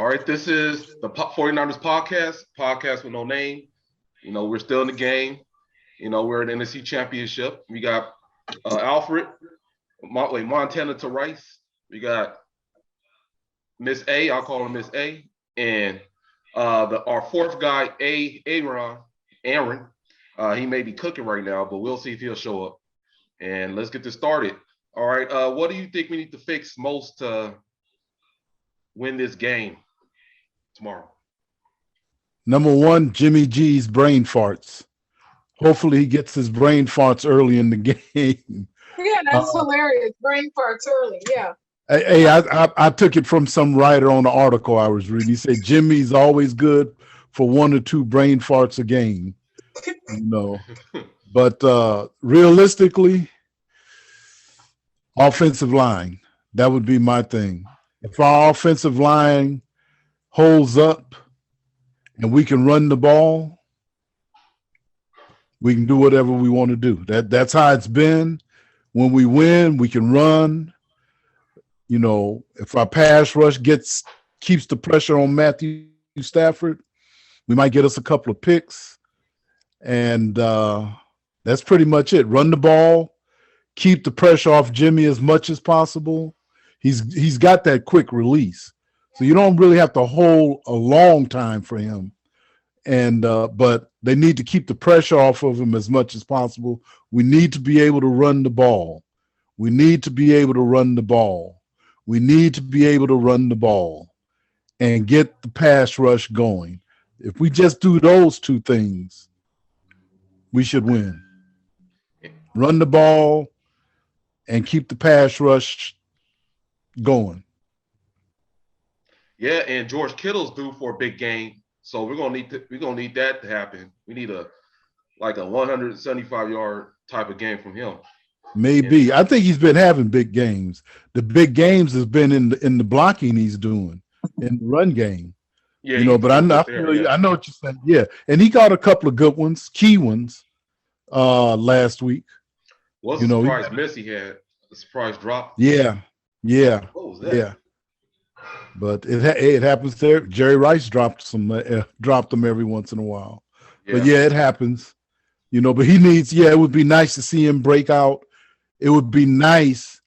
All right, this is the 49ers podcast with no name. We're still in the game. We're in the NFC Championship. We got Alfred, Montana to Rice. We got Miss A, I'll call him Miss A, and our fourth guy, Aaron. He may be cooking right now, but we'll see if he'll show up. And let's get this started. All right, what do you think we need to fix most to win this game tomorrow? Number one, Jimmy G's brain farts. Hopefully he gets his brain farts early in the game. Yeah, that's hilarious. Brain farts early, yeah. Hey, I took it from some writer on the article I was reading. He said Jimmy's always good for 1 or 2 brain farts a game. But realistically, offensive line, that would be my thing. If our offensive line holds up and we can run the ball, we can do whatever we want to do. That's how it's been. When we win, we can run. If our pass rush keeps the pressure on Matthew Stafford, we might get us a couple of picks. And that's pretty much it. Run the ball, keep the pressure off Jimmy as much as possible. He's got that quick release, so you don't really have to hold a long time for him. And but they need to keep the pressure off of him as much as possible. We need to be able to run the ball. We need to be able to run the ball. We need to be able to run the ball and get the pass rush going. If we just do those 2 things, we should win. Run the ball and keep the pass rush going. Yeah, and George Kittle's due for a big game, so we're gonna need that to happen. We need a 175-yard type of game from him. Maybe. I think he's been having big games. The big games has been in the blocking he's doing in the run game. Yeah, but I know what you're saying. Yeah, and he got a couple of good ones, key ones, last week. What's the surprise miss he had? A surprise drop. Yeah. What was that? Yeah. But it happens there. Jerry Rice dropped them every once in a while. Yeah. But it happens. But he needs. It would be nice to see him break out. It would be nice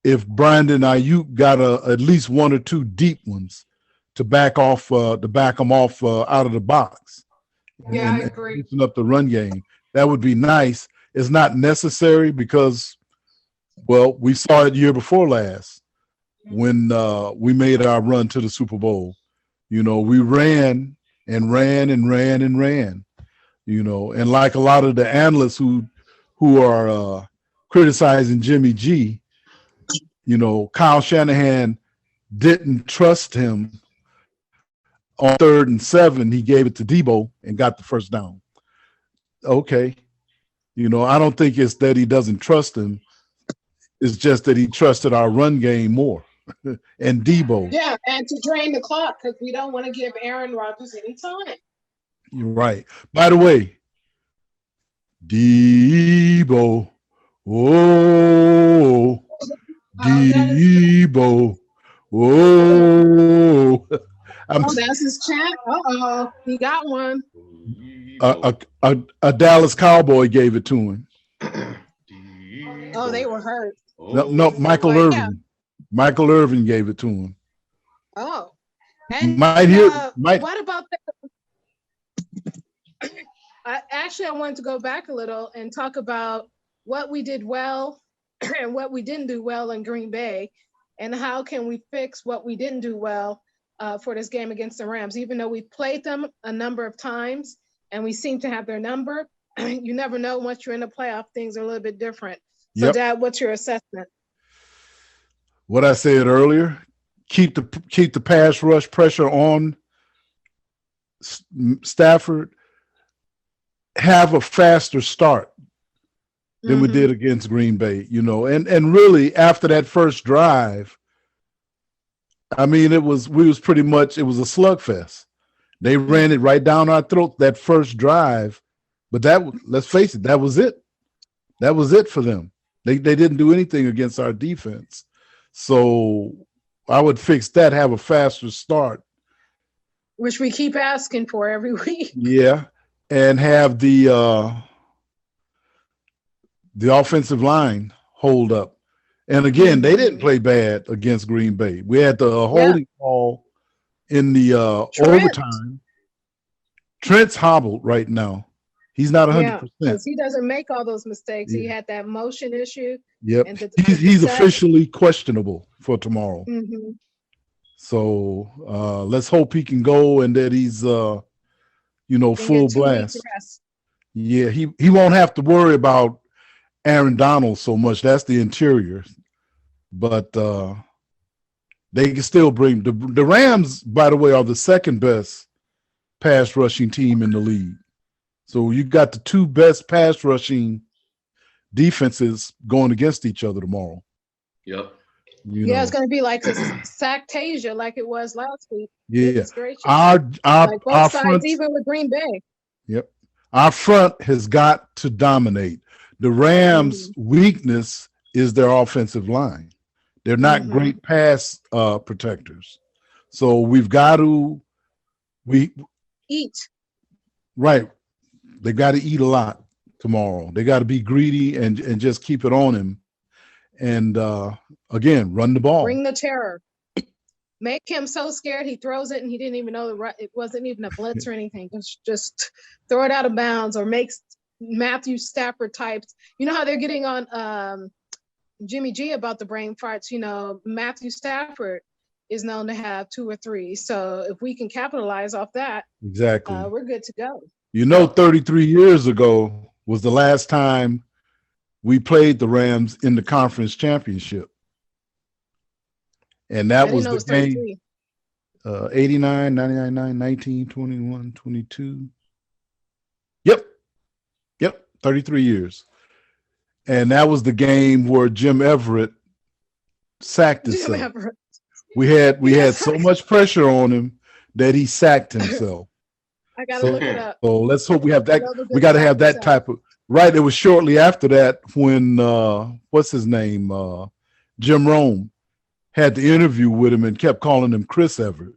if Brandon Ayuk got at least 1 or 2 deep ones to back him off out of the box. Yeah, I agree. And loosen up the run game. That would be nice. It's not necessary because, we saw it year before last when we made our run to the Super Bowl. We ran and ran and ran and ran. And like a lot of the analysts who are criticizing Jimmy G, Kyle Shanahan didn't trust him on 3rd and 7. He gave it to Debo and got the first down. Okay. I don't think it's that he doesn't trust him. It's just that he trusted our run game more and Debo. Yeah, and to drain the clock because we don't want to give Aaron Rodgers any time. You're right. By the way, Debo. Oh, Debo. Oh. That's his chant. He got one. A Dallas Cowboy gave it to him. They were hurt. No, Michael Irvin. Yeah. Michael Irvin gave it to him. Oh. And what about that? I wanted to go back a little and talk about what we did well and what we didn't do well in Green Bay, and how can we fix what we didn't do well for this game against the Rams. Even though we played them a number of times and we seem to have their number, you never know. Once you're in the playoff, things are a little bit different. So, yep. Dad, what's your assessment? What I said earlier, keep the pass rush pressure on Stafford, have a faster start than we did against Green Bay, and really after that first drive, I mean, it was a slugfest. They ran it right down our throat that first drive, but let's face it, that was it. That was it for them. They didn't do anything against our defense. So I would fix that, have a faster start Which we keep asking for every week. Yeah, and have the offensive line hold up. And again, they didn't play bad against Green Bay. We had the holding call in the overtime. Trent's hobbled right now. He's not 100%. Because he doesn't make all those mistakes. He had that motion issue. Yep. He's officially questionable for tomorrow. So let's hope he can go and that he's full blast. Yeah, he won't have to worry about Aaron Donald so much. That's the interior. But they can still bring the Rams, by the way, are the second best pass rushing team in the league. So you got the two best pass rushing defenses going against each other tomorrow. Yep. It's going to be like a Sacktasia like it was last week. Yeah. Our both sides, front, even with Green Bay. Yep. Our front has got to dominate. The Rams' weakness is their offensive line. They're not great pass protectors. So we've got to eat. Right. They got to eat a lot tomorrow. They got to be greedy and just keep it on him. And again, run the ball. Bring the terror. Make him so scared he throws it and he didn't even know it wasn't even a blitz or anything. Just throw it out of bounds or makes Matthew Stafford types. You know how they're getting on Jimmy G about the brain farts. Matthew Stafford is known to have 2 or 3. So if we can capitalize off that, exactly, we're good to go. 33 years ago was the last time we played the Rams in the conference championship. And that was the game 89, 99, 19, 21, 22. Yep, 33 years. And that was the game where Jim Everett sacked himself. We had so much pressure on him that he sacked himself. I gotta look it up. So let's hope we have that. We got to have that type of right. It was shortly after that when what's his name, Jim Rome, had the interview with him and kept calling him Chris Everett.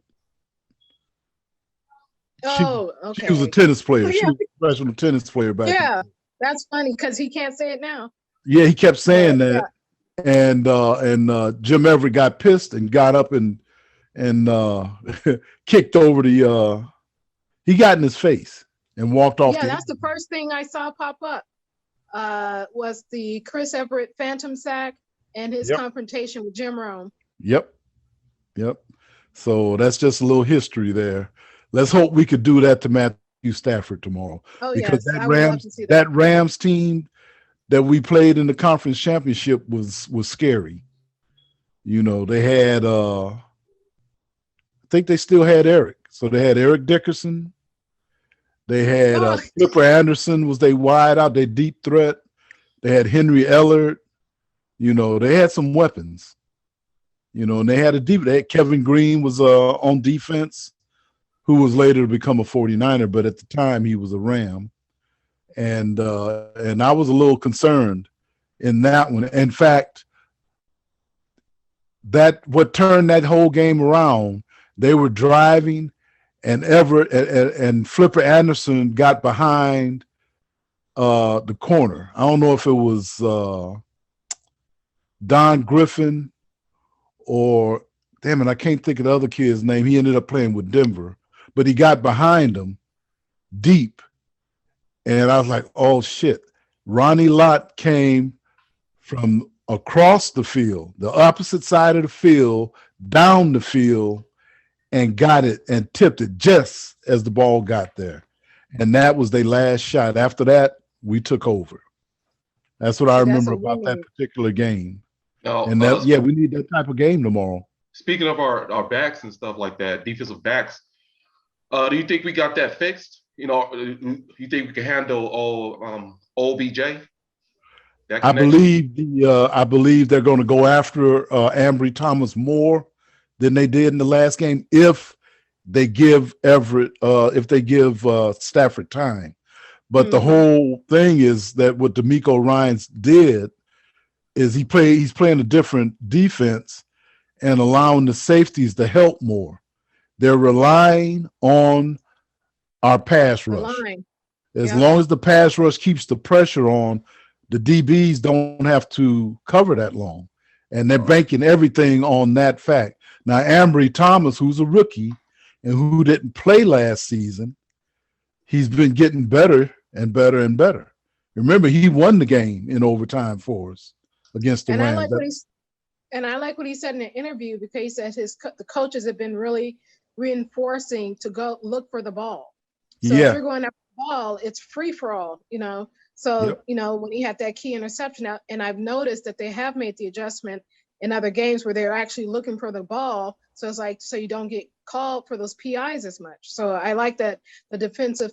Okay. She was a tennis player. She was a professional tennis player back. Yeah, that's funny because he can't say it now. Yeah, he kept saying that, and Jim Everett got pissed and got up and kicked over the. He got in his face and walked off. Yeah, that's the first thing I saw pop up. Was the Chris Everett phantom sack and his confrontation with Jim Rome. Yep. So that's just a little history there. Let's hope we could do that to Matthew Stafford tomorrow. Because that Rams team that we played in the conference championship was scary. They had I think they still had Eric. So they had Eric Dickerson. They had Flipper Anderson was they wide out, they deep threat. They had Henry Ellard. They had some weapons. And they had they had Kevin Green was on defense, who was later to become a 49er, but at the time he was a Ram. And I was a little concerned in that one. In fact, what turned that whole game around, they were driving and Everett and Flipper Anderson got behind the corner. I don't know if it was Don Griffin or, damn it, I can't think of the other kid's name. He ended up playing with Denver, but he got behind him deep. And I was like, oh, shit. Ronnie Lott came from across the field, the opposite side of the field, down the field, and got it and tipped it just as the ball got there. And that was their last shot. After that, we took over. That's what I remember about that particular game. And we need that type of game tomorrow. Speaking of our backs and stuff like that, defensive backs, do you think we got that fixed? You think we can handle OBJ? I believe they're going to go after Ambry Thomas more than they did in the last game if they give Stafford time. But the whole thing is that what DeMeco Ryans did is he's playing a different defense and allowing the safeties to help more. They're relying on our pass The rush. line. As Yeah. long as the pass rush keeps the pressure on, the DBs don't have to cover that long. And they're banking everything on that fact. Now, Ambry Thomas, who's a rookie and who didn't play last season, he's been getting better and better and better. Remember, he won the game in overtime for us against the And I Rams. like what he's and I like what he said in the interview, because he said the coaches have been really reinforcing to go look for the ball. So if you're going after the ball, it's free for all, you know. So, you know, when he had that key interception out, and I've noticed that they have made the adjustment in other games where they're actually looking for the ball. So it's like, so you don't get called for those PIs as much. So I like that the defensive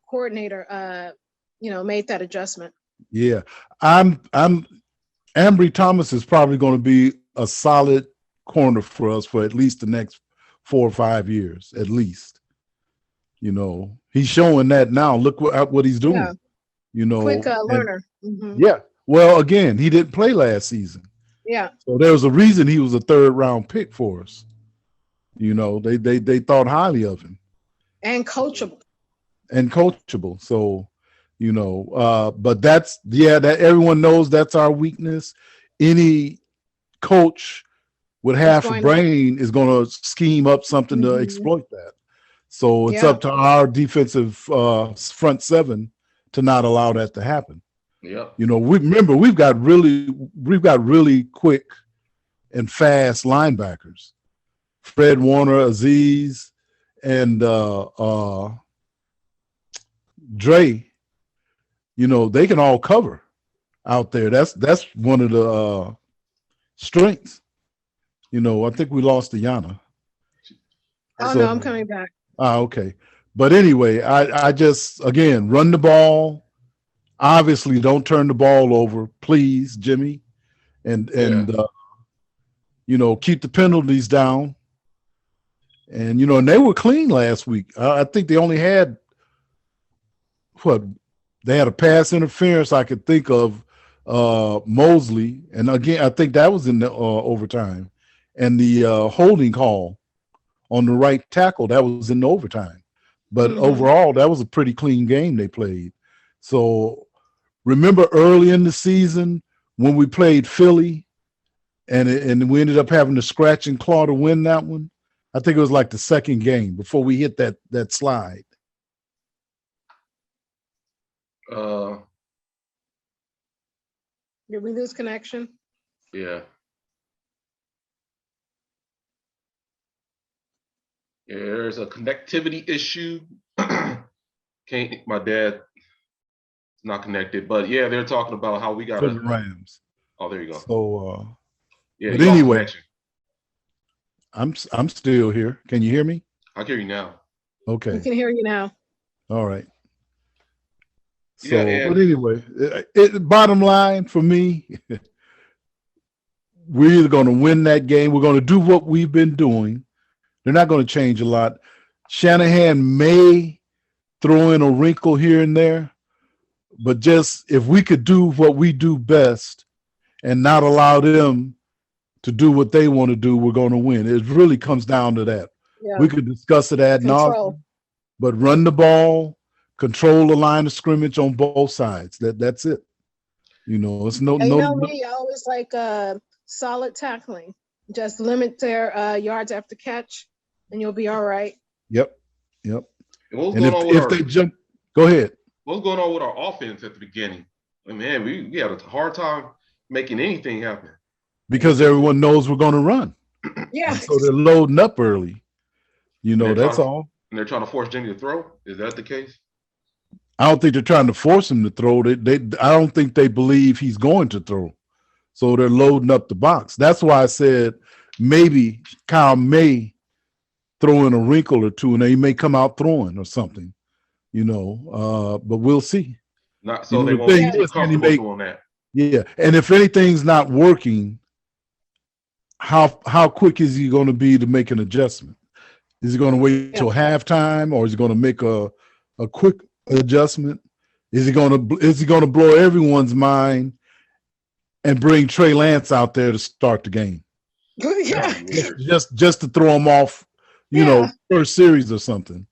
coordinator, you know, made that adjustment. Yeah. Ambry Thomas is probably going to be a solid corner for us for at least the next 4 or 5 years, at least. You know, he's showing that now. Look what he's doing. Yeah. You know, Quick learner. Yeah. Well, again, he didn't play last season. Yeah. So there was a reason he was a 3rd round pick for us. You know, they thought highly of him. And coachable. So, you know, but that everyone knows that's our weakness. Any coach with half a brain is going to scheme up something to exploit that. So it's up to our defensive front 7 to not allow that to happen. Yeah. You know, we've got really quick and fast linebackers. Fred Warner, Aziz, and Dre. You know, they can all cover out there. That's one of the strengths. You know, I think we lost to Yana. Oh, no, I'm coming back. Okay. But anyway, I just, again, run the ball. Obviously, don't turn the ball over, please, Jimmy. And you know, keep the penalties down. And, you know, and they were clean last week. I think they only had, they had a pass interference I could think of, Mosley. And again, I think that was in the overtime. And the holding call on the right tackle, that was in the overtime. But overall, that was a pretty clean game they played. So remember early in the season when we played Philly and we ended up having to scratch and claw to win that one? I think it was like the second game before we hit that slide. Did we lose connection? Yeah. Yeah, there's a connectivity issue. My dad is not connected, but yeah, they're talking about how we got the Rams. Oh, there you go. So yeah, but anyway, I'm still here. Can you hear me? I can hear you now. Okay. We can hear you now. All right. So, but anyway, bottom line for me, we're either going to win that game. We're going to do what we've been doing. They're not going to change a lot. Shanahan may throw in a wrinkle here and there, but just if we could do what we do best and not allow them to do what they want to do, we're going to win. It really comes down to that. Yeah. We could discuss it ad nauseum, but run the ball, control the line of scrimmage on both sides. That's it. You know, it's no. Me, I always like solid tackling. Just limit their yards after catch, and you'll be all right. Yep. And if they jump, go ahead. What's going on with our offense at the beginning? I mean, man, we had a hard time making anything happen. Because everyone knows we're going to run. Yeah. So they're loading up early. You know, that's all. And they're trying to force Jimmy to throw? Is that the case? I don't think they're trying to force him to throw. I don't think they believe he's going to throw. So they're loading up the box. That's why I said maybe Kyle may throw in a wrinkle or two and he may come out throwing or something, you know, but we'll see. Not so they won't be comfortable doing that. Yeah. And if anything's not working, how quick is he going to be to make an adjustment? Is he going to wait till halftime, or is he going to make a quick adjustment? Is he going to blow everyone's mind and bring Trey Lance out there to start the game? Yeah. Just to throw him off, first series or something.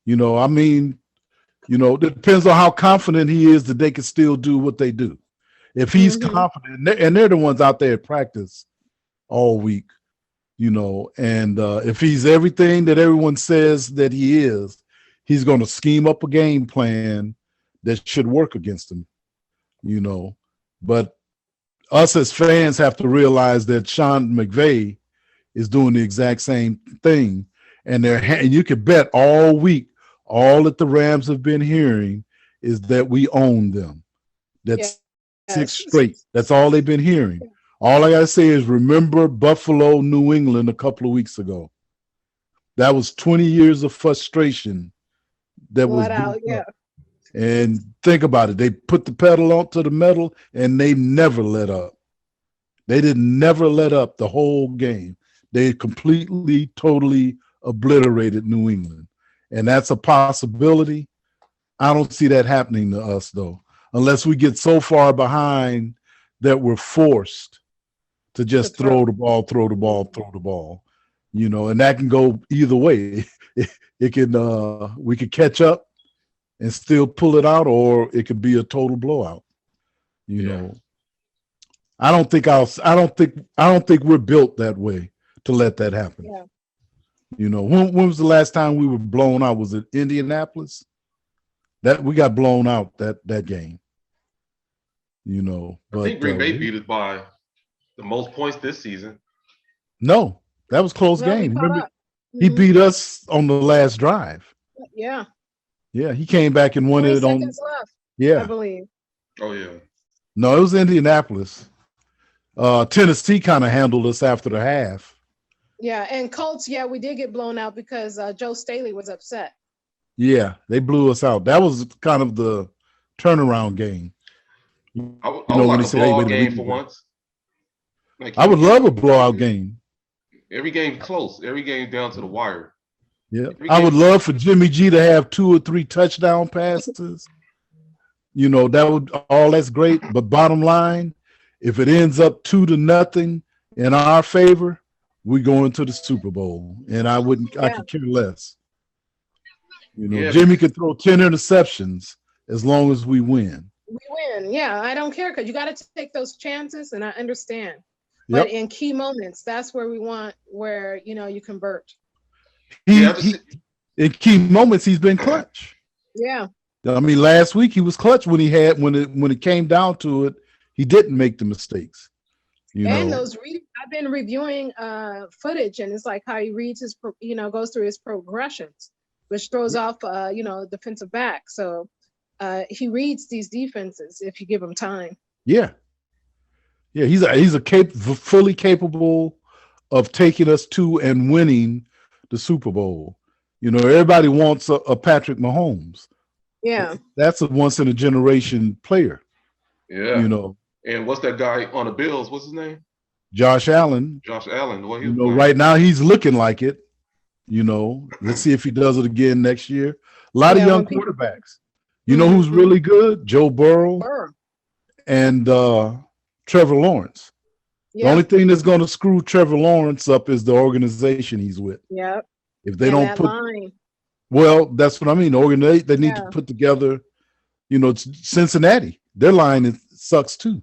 I mean, it depends on how confident he is that they can still do what they do. If he's confident, and they're the ones out there at practice all week, and if he's everything that everyone says that he is, he's going to scheme up a game plan that should work against him, But us as fans have to realize that Sean McVay is doing the exact same thing. And you can bet all week, all that the Rams have been hearing is that we own them. That's 6 straight. That's all they've been hearing. All I got to say is remember Buffalo, New England a couple of weeks ago. That was 20 years of frustration that was out. Yeah. And think about it. They put the pedal onto the metal and they never let up. They never let up the whole game. They completely, totally obliterated New England. And that's a possibility. I don't see that happening to us, though, unless we get so far behind that we're forced to just throw the ball. And that can go either way. It can we could catch up and still pull it out, or it could be a total blowout. I don't think we're built that way to let that happen. Yeah. When was the last time we were blown out? Was it Indianapolis? That we got blown out that game. But I think Green Bay beat us by the most points this season. No, that was a close game. Remember, he beat us on the last drive. Yeah. Yeah, he came back and won it on. Left, yeah, I believe. Oh yeah. No, it was Indianapolis. Tennessee kind of handled us after the half. Yeah, and Colts, we did get blown out because Joe Staley was upset. Yeah, they blew us out. That was kind of the turnaround game. I would like a blowout game for once. I would love a blowout game. Every game close. Every game down to the wire. Yeah, I would love for Jimmy G to have 2 or 3 touchdown passes. That's great. But bottom line, if it ends up 2-0 in our favor, we go into the Super Bowl. And I could care less. Jimmy could throw 10 interceptions as long as we win. We win. Yeah, I don't care because you got to take those chances, and I understand. But in key moments, that's where we want you convert. In key moments, he's been clutch. Yeah. I mean, last week he was clutch when it came down to it, he didn't make the mistakes. I've been reviewing footage, and it's like how he reads his, goes through his progressions, which throws off, defensive back. So he reads these defenses if you give him time. Yeah. Yeah, he's fully capable of taking us to and winning the Super Bowl. Everybody wants a Patrick Mahomes. Yeah. That's a once in a generation player. Yeah. And what's that guy on the Bills? What's his name? Josh Allen. Well, right now he's looking like it. Let's see if he does it again next year. A lot of young quarterbacks. Who's really good? Joe Burrow. And Trevor Lawrence. Yeah. The only thing that's going to screw Trevor Lawrence up is the organization he's with. Yep. If they don't that's what I mean. They need to put together, Cincinnati. Their line sucks too.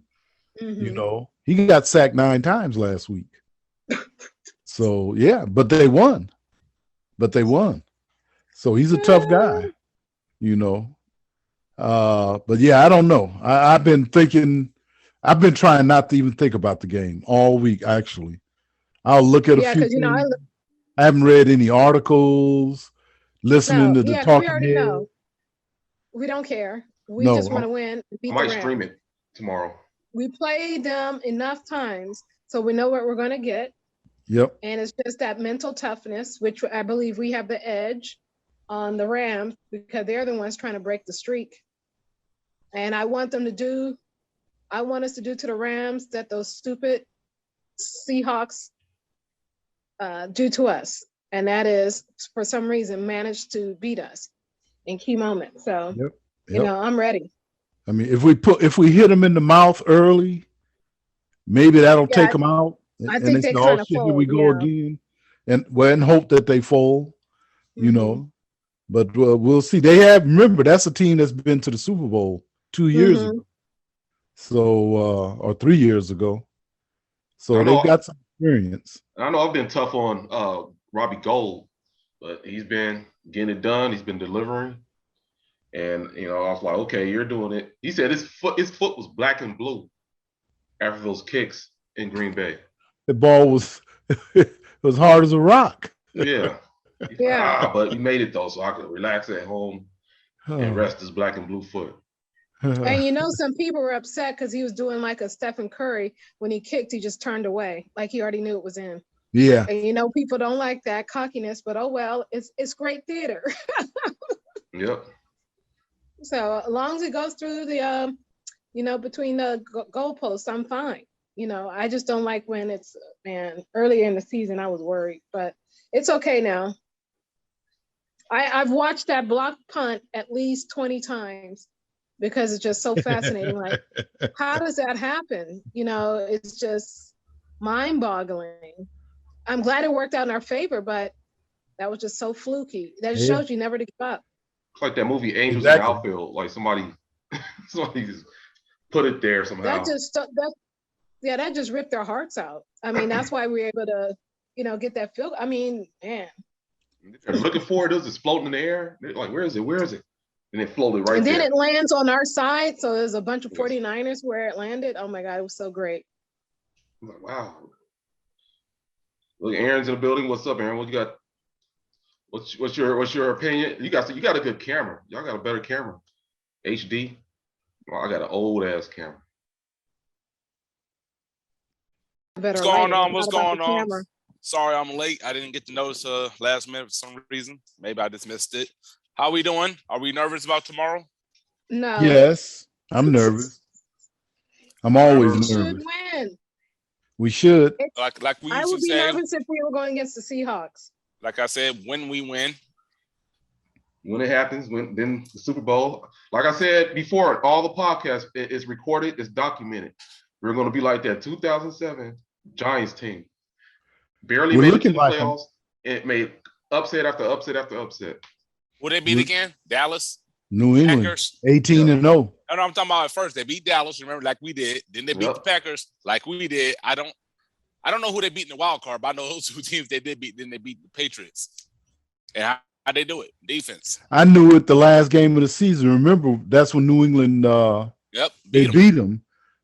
Mm-hmm. He got sacked 9 times last week. So but they won. So he's a tough guy, But I don't know. I've been trying not to even think about the game all week. Actually, I'll look at a few things. I haven't read any articles. Listening to the talking head. Know. We don't care. We just want to win. I might stream it tomorrow. We played them enough times so we know what we're going to get. Yep. And it's just that mental toughness, which I believe we have the edge on the Rams because they're the ones trying to break the streak. And I want us to do to the Rams that those stupid Seahawks do to us. And that is, for some reason, managed to beat us in key moments. So, I'm ready. I mean, if we hit them in the mouth early, maybe that'll take them out. I think they kind of here we go again. and hope that they fold, you Mhm. know. But we'll see. They have, remember, that's a team that's been to the Super Bowl 2 years Mhm. ago, so or 3 years ago. So I they've know. got some experience. I know. I've been tough on Robbie Gold, but he's been getting it done. He's been delivering, and I was like, okay, you're doing it. He said his foot was black and blue after those kicks in Green Bay. The ball was it was hard as a rock. Yeah. He's like, Yeah. but he made it though, so I could relax at home and rest his black and blue foot. And some people were upset because he was doing like a Stephen Curry. When he kicked, he just turned away, like he already knew it was in. Yeah. And people don't like that cockiness, but oh well, it's great theater. Yep. So as long as it goes through the between the goalposts, I'm fine. I just don't like when it's earlier in the season I was worried, but it's okay now. I've watched that block punt at least 20 times because it's just so fascinating. Like, how does that happen? It's just mind-boggling. I'm glad it worked out in our favor, but that was just so fluky. That shows you never to give up. It's like that movie Angels Exactly. in the Outfield. Like somebody just put it there somehow. That just ripped their hearts out. I mean, that's why we were able to, get that field. I mean, man. They're looking for it. It was just floating in the air. They're like, where is it? Where is it? And it floated right and then there. it lands on our side. So there's a bunch of 49ers where it landed. Oh my God, it was so great. I'm like, wow. Look, Aaron's in the building. What's up, Aaron? What you got? What's your opinion? You got a good camera. Y'all got a better camera. HD. Well, I got an old ass camera. What's going on? Sorry I'm late. I didn't get to notice last minute for some reason. Maybe I just missed it. How we doing? Are we nervous about tomorrow? No. Yes, I'm nervous. I'm always nervous. We should win. We should. Like we used I would to be say, nervous if we were going against the Seahawks. Like I said, when we win. When it happens, then the Super Bowl. Like I said before, all the podcasts, it's recorded, it's documented. We're going to be like that 2007 Giants team. Barely made it to the playoffs. It made upset after upset after upset. Who they beat again? Dallas? New England. Packers? 18-0. No, I'm talking about at first. They beat Dallas, remember, like we did. Then they beat the Packers like we did. I don't know who they beat in the wild card, but I know those two teams they did beat. Then they beat the Patriots. And how they do it? Defense. I knew it the last game of the season. Remember, that's when New England they beat them.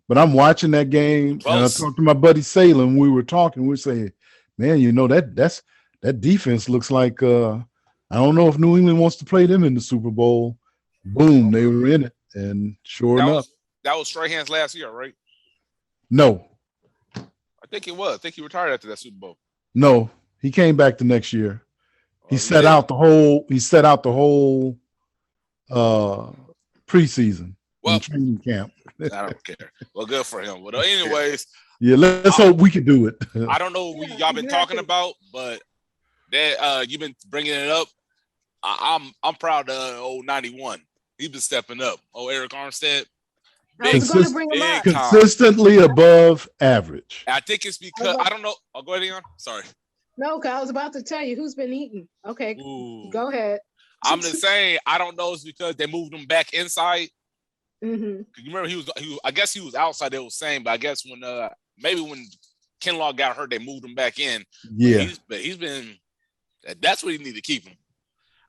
But I'm watching that game, and I talked to my buddy Salem. We were talking. We were saying, man, that defense looks like I don't know if New England wants to play them in the Super Bowl. Boom, they were in it, and sure enough, that was Strahan's last year, right? No, I think it was. I think he retired after that Super Bowl. No, he came back the next year. He set out the whole preseason training camp. I don't care. Well, good for him. But anyways, yeah, let's hope we can do it. I don't know what y'all been talking about, but that you've been bringing it up. I'm proud of old 91. He's been stepping up. Oh, Eric Armstead. Consistently above average. I think it's because I don't know. Oh, go ahead, Ian. Sorry. No, because I was about to tell you who's been eating. Okay, go ahead. I'm just saying, I don't know. It's because they moved him back inside. Mm-hmm. You remember he was. I guess he was outside. They were saying, but I guess when maybe when Kinlaw got hurt, they moved him back in. Yeah, but he's been. That's what he need to keep him.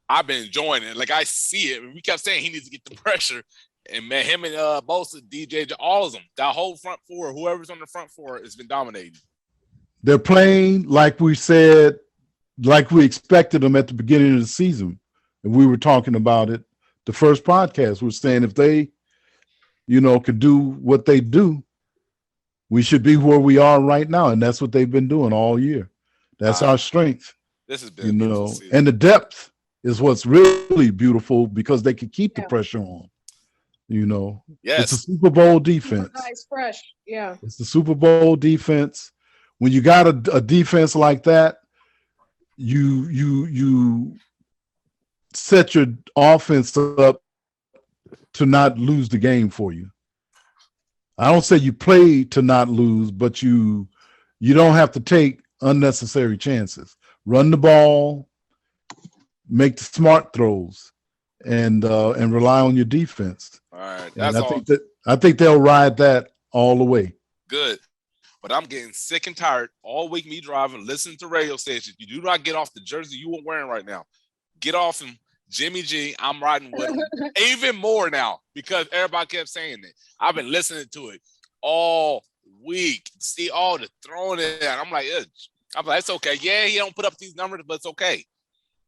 I've been enjoying it. Like I see it. We kept saying he needs to get the pressure, and man, him and Bosa, DJ, all of them, that whole front four, whoever's on the front four, has been dominating. They're playing like we said, like we expected them at the beginning of the season, and we were talking about it. The first podcast was saying if they, could do what they do, we should be where we are right now, and that's what they've been doing all year. That's our strength. This has been, and the depth is what's really beautiful because they can keep the pressure on. Yes. It's a Super Bowl defense. Nice, fresh, yeah. It's the Super Bowl defense. When you got a defense like that, you set your offense up to not lose the game for you. I don't say you play to not lose, but you don't have to take unnecessary chances. run the ball, make the smart throws, and rely on your defense. All right, And that's all. I think they'll ride that all the way. Good. But I'm getting sick and tired all week me driving, listening to radio stations. You do not get off the jersey you are wearing right now. Get off him. Jimmy G, I'm riding with him even more now because everybody kept saying it. I've been listening to it all week. See all the throwing it. I'm like, it's okay. Yeah, he don't put up these numbers, but it's okay.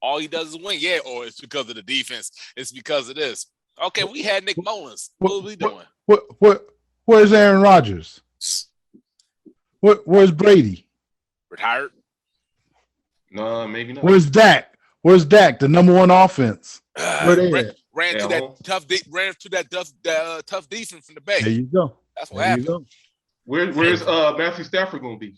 All he does is win. Yeah, or it's because of the defense. It's because of this. Okay, we had Nick Mullins. What are we doing? Where's Aaron Rodgers? Where's Brady? Retired? No, maybe not. Where's Dak? Where's Dak, the number one offense? Where they at? Ran to that tough defense from the Bay. There you go. That's what happened. Where's Matthew Stafford going to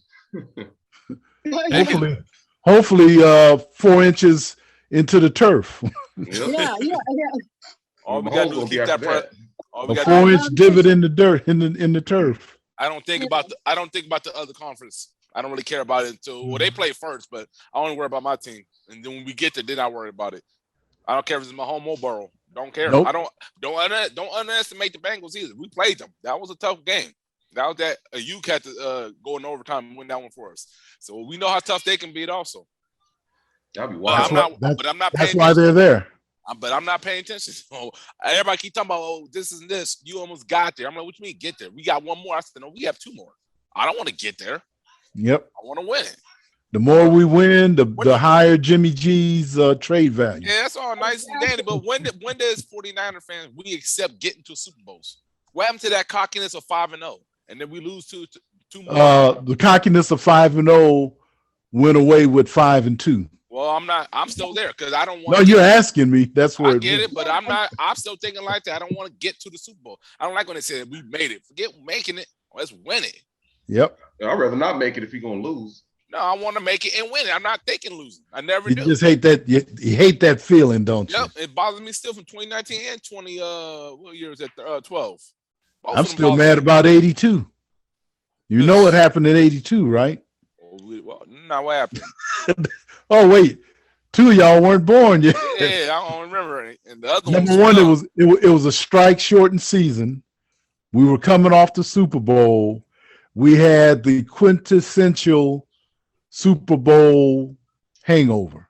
be? Hopefully 4 inches into the turf. Yeah. All we gotta do is keep that. A 4-inch divot in the dirt in the turf. I don't think about the other conference. I don't really care about it until they play first, but I only worry about my team. And then when we get there, then I worry about it. I don't care if it's my home or borough. Don't care. Nope. I don't underestimate the Bengals either. We played them. That was a tough game. That was that Ayuk had to go in overtime and win that one for us. So we know how tough they can beat also. That'd be wild. That's why they're there. But I'm not paying attention. So everybody keep talking about, this is this. You almost got there. I'm like, what you mean get there? We got one more. I said, no, we have 2 more. I don't want to get there. Yep. I want to win it. The more we win, the higher Jimmy G's trade value. Yeah, that's all nice and dandy. But when does 49er fans, we accept getting to Super Bowls? What happened to that cockiness of 5-0? And then we lose two more. The cockiness of 5-0 went away with 5-2. Well, I'm still there because I don't want. No, you're asking me. That's where I get it, but I'm still thinking like that. I don't want to get to the Super Bowl. I don't like when they say we made it. Forget making it. Let's win it. Yep. I'd rather not make it if you're gonna lose. No, I want to make it and win it. I'm not thinking losing. I never You do. just hate that. You hate that feeling, don't you? Yep, it bothers me still from 2019 and 20. What year is that? 12. I'm still mad about 82. You know what happened in 82, right? Well, not what happened. Oh wait, 2 of y'all weren't born yet. Yeah, I don't remember any. And the other Number one, it was a strike shortened season. We were coming off the Super Bowl. We had the quintessential Super Bowl hangover.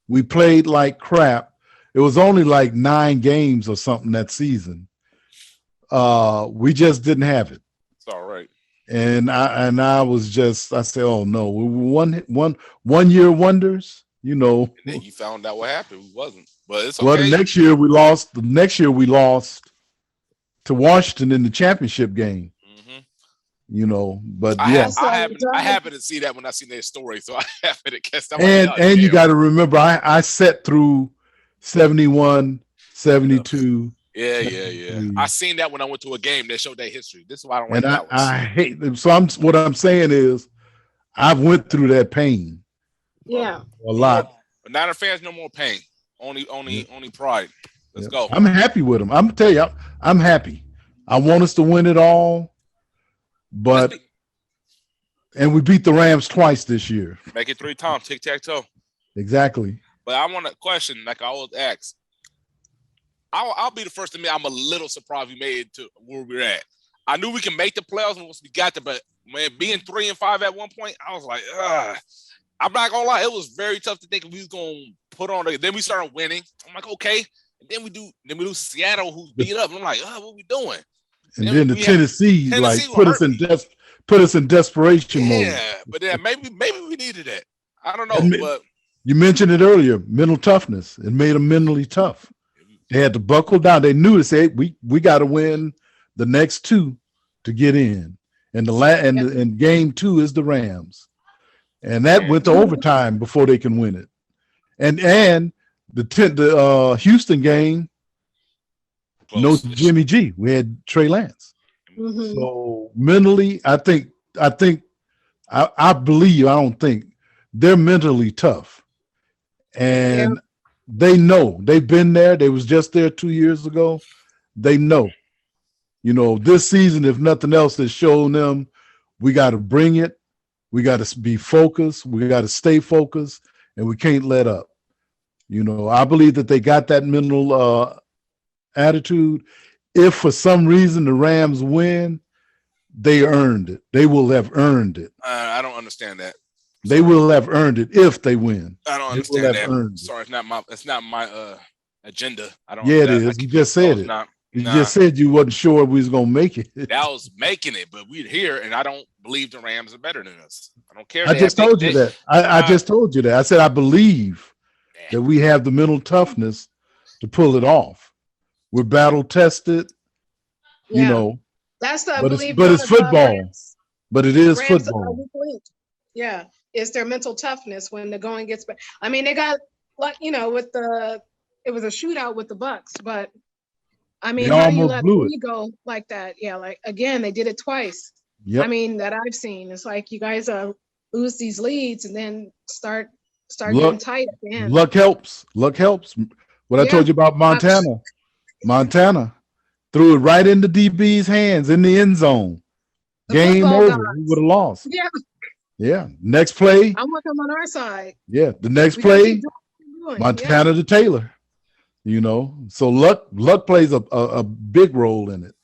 We played like crap. It was only like 9 games or something that season. We just didn't have it. It's all right. And I said, oh no, we were one year wonders, you know. And then you found out what happened. We wasn't. But it's okay. Well, the next year we lost to Washington in the championship game. Mm-hmm. You know, but I yeah. I happened to see that when I seen their story, so I happened to catch that. And you got to remember, I sat through 71, 72. Yeah. I seen that when I went to a game that showed their history. This is why I don't like and that. I hate them. So what I'm saying is, I've went through that pain. Yeah, a lot. But Niner fans, no more pain. Only pride. Let's go. I'm happy with them. I'm gonna tell you, I'm happy. I want us to win it all, and we beat the Rams twice this year. Make it 3 times. Tic-tac-toe. Exactly. But I want a question, like I always ask. I'll be the first to admit I'm a little surprised we made it to where we're at. I knew we can make the playoffs once we got there, but man, being 3-5 at one point, I was like, I'm not gonna lie, it was very tough to think we was gonna put on. Then we started winning. I'm like, okay. And then we lose Seattle, who's beat up. I'm like, what are we doing? And then the Tennessee like put us in desperation mode. Yeah, but then maybe we needed that. I don't know. But you mentioned it earlier, mental toughness. It made them mentally tough. They had to buckle down. They knew to say we got to win the next 2 to get in, and game 2 is the Rams, and that went to overtime before they can win it. And the Houston game, no Jimmy G. We had Trey Lance. Mm-hmm. So mentally, I don't think they're mentally tough, and. Yeah. They know. They've been there. They was just there 2 years ago. They know. You know, this season, if nothing else, has shown them we got to bring it. We got to be focused. We got to stay focused and we can't let up. You know, I believe that they got that mental attitude. If for some reason the Rams win, they earned it. They will have earned it. I don't understand that. They will have earned it if they win. I don't They will understand have that. earned it. Sorry, it's not my agenda. I don't. Yeah, it that, is. You just said it. You just said you wasn't sure we was gonna make it. That was making it, but we're here, and I don't believe the Rams are better than us. I don't care. I just told you that. I just told you that. I said I believe that we have the mental toughness to pull it off. We're battle tested. Yeah. You know, That's the but it's football. But it is football. Yeah, it's their mental toughness when the going gets back. I mean, they got like it was a shootout with the Bucks, but I mean, how do you let me go like that? Yeah, like again, they did it twice. Yep. I mean, that I've seen. It's like you guys lose these leads and then start getting tight at the end. Luck helps. Luck helps. What I told you about Montana. Montana threw it right into DB's hands in the end zone. Game over. We would have lost. Yeah. Yeah. Next play. I want them on our side. Yeah. The next play, Montana to Taylor. You know, so luck plays a big role in it,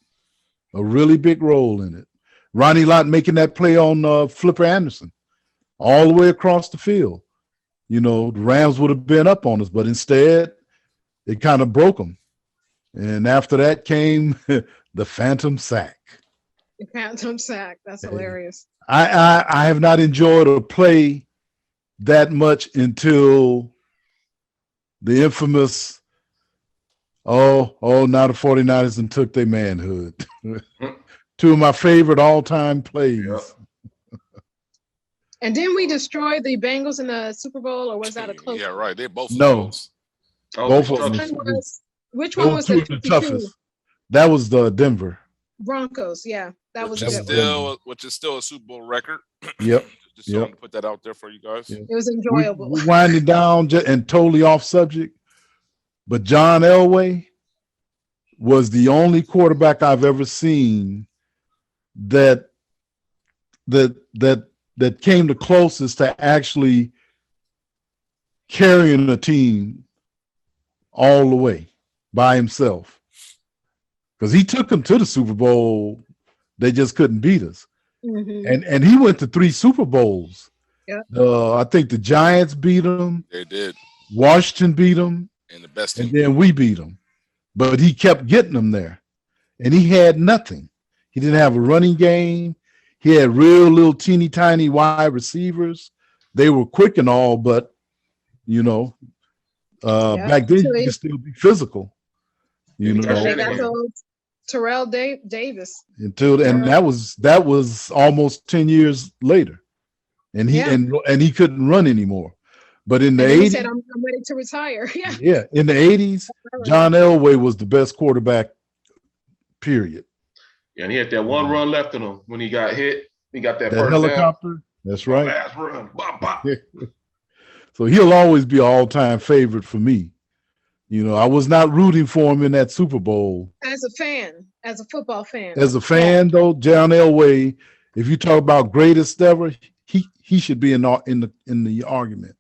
a really big role in it. Ronnie Lott making that play on Flipper Anderson all the way across the field. You know, the Rams would have been up on us, but instead it kind of broke them. And after that came the phantom sack. The phantom sack. That's hilarious. I have not enjoyed a play that much until the infamous now the 49ers and took their manhood. Two of my favorite all-time plays. Yep. And didn't we destroy the Bengals in the Super Bowl, or was that a close? Yeah, right. They both. No. Both of them. Which one was the toughest? That was the Denver Broncos. Yeah, that was which is still a Super Bowl record. Yep. Just to put that out there for you guys. Yep. It was enjoyable. We're winding down and totally off subject, but John Elway was the only quarterback I've ever seen that came the closest to actually carrying a team all the way by himself. Because he took them to the Super Bowl. They just couldn't beat us. Mm-hmm. And he went to 3 Super Bowls. Yeah. I think the Giants beat him. They did. Washington beat him. And the best team. And then we beat him. But he kept getting them there. And he had nothing. He didn't have a running game. He had real little teeny tiny wide receivers. They were quick and all, but back then you could still be physical. They got those Terrell Davis. And that was almost 10 years later. And he couldn't run anymore. But in the 80s, he said, I'm ready to retire. Yeah. In the 80s, John Elway was the best quarterback, period. Yeah, and he had that one run left in him when he got hit. He got that first helicopter. Down. That's right. Last run. Bop, bop. So he'll always be an all-time favorite for me. I was not rooting for him in that Super Bowl. As a fan, as a football fan. As a fan, though, John Elway, if you talk about greatest ever, he should be in the argument.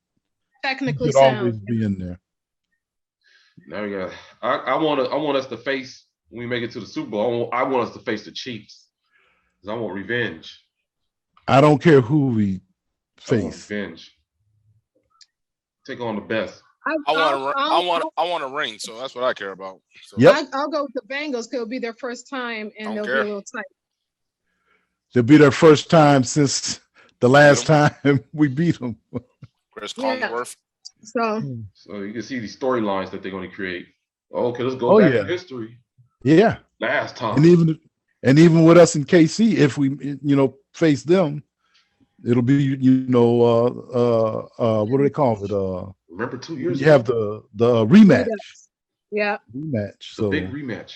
Technically, he should always be in there. There we go. I want us to face when we make it to the Super Bowl. I want us to face the Chiefs because I want revenge. I don't care who we face. Revenge. Take on the best. I want a ring, so that's what I care about. So. Yep. I'll go with the Bengals because it'll be their first time and they'll be a little tight. It'll be their first time since the last time we beat them. Chris Collinsworth. So you can see these storylines that they're going to create. Okay, let's go back in history. Yeah. Last time. And even with us in KC, if we face them, it'll be what do they call it? Remember 2 years ago? You have the rematch. Yeah. Rematch. The big rematch.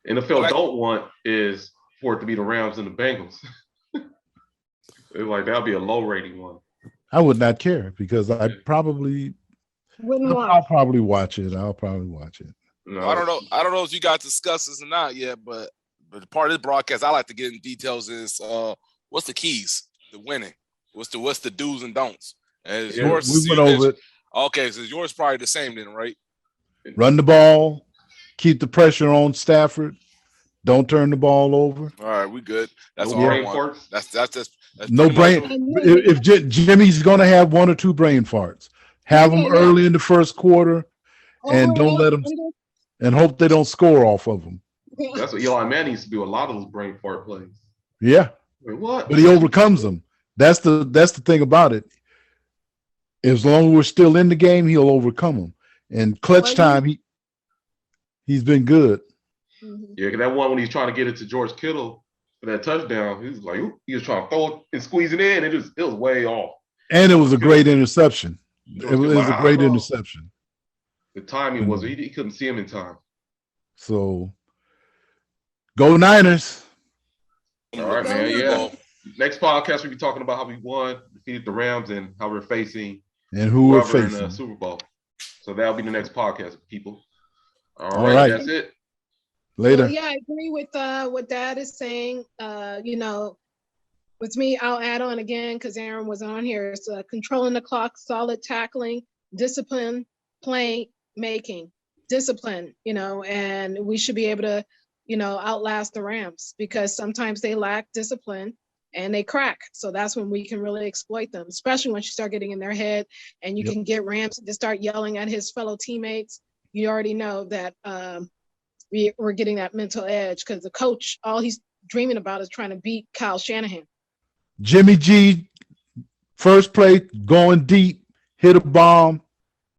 NFL don't want is for it to be the Rams and the Bengals. It's like that'll be a low rating one. I would not care because I'll probably watch it. I'll probably watch it. No. I don't know if you guys discussed this or not yet, but part of this broadcast I like to get in details is what's the keys to winning? What's the do's and don'ts? And is Yeah, yours? We went over it. Okay, so yours probably the same then, right? Run the ball, keep the pressure on Stafford. Don't turn the ball over. All right, we good. That's No all I brain want. farts. That's No pretty much brain. what- If Jimmy's going to have 1 or 2 brain farts, have them Yeah. early in the first quarter, and Over don't let them, under. and hope they don't score off of them. That's what Eli Manning used to do. A lot of those brain fart plays. Yeah, Wait, what? but he overcomes them. That's the thing about it. As long as we're still in the game, he'll overcome them. And clutch time, he's been good. Mhm. Yeah, 'cause that one when he's trying to get it to George Kittle for that touchdown, he was like, he was trying to throw it and squeeze it in. It was way off. And it was a great interception. George It was Kittle, a great "Oh." interception. The timing was he couldn't see him in time. So, go Niners. All right, Go man. Niners. Yeah. Next podcast we'll be talking about how we won, defeated the Rams, and how we're facing And who we're whoever in facing. the Super Bowl. So that'll be the next podcast, people. All right. That's it. Later. Well, yeah, I agree with what Dad is saying. With me, I'll add on again because Aaron was on here. It's controlling the clock, solid tackling, discipline, play making, discipline. And we should be able to, outlast the Rams because sometimes they lack discipline and they crack. So that's when we can really exploit them, especially once you start getting in their head and you can get Rams to start yelling at his fellow teammates. You already know that we're getting that mental edge because the coach, all he's dreaming about is trying to beat Kyle Shanahan. Jimmy G, first play, going deep, hit a bomb,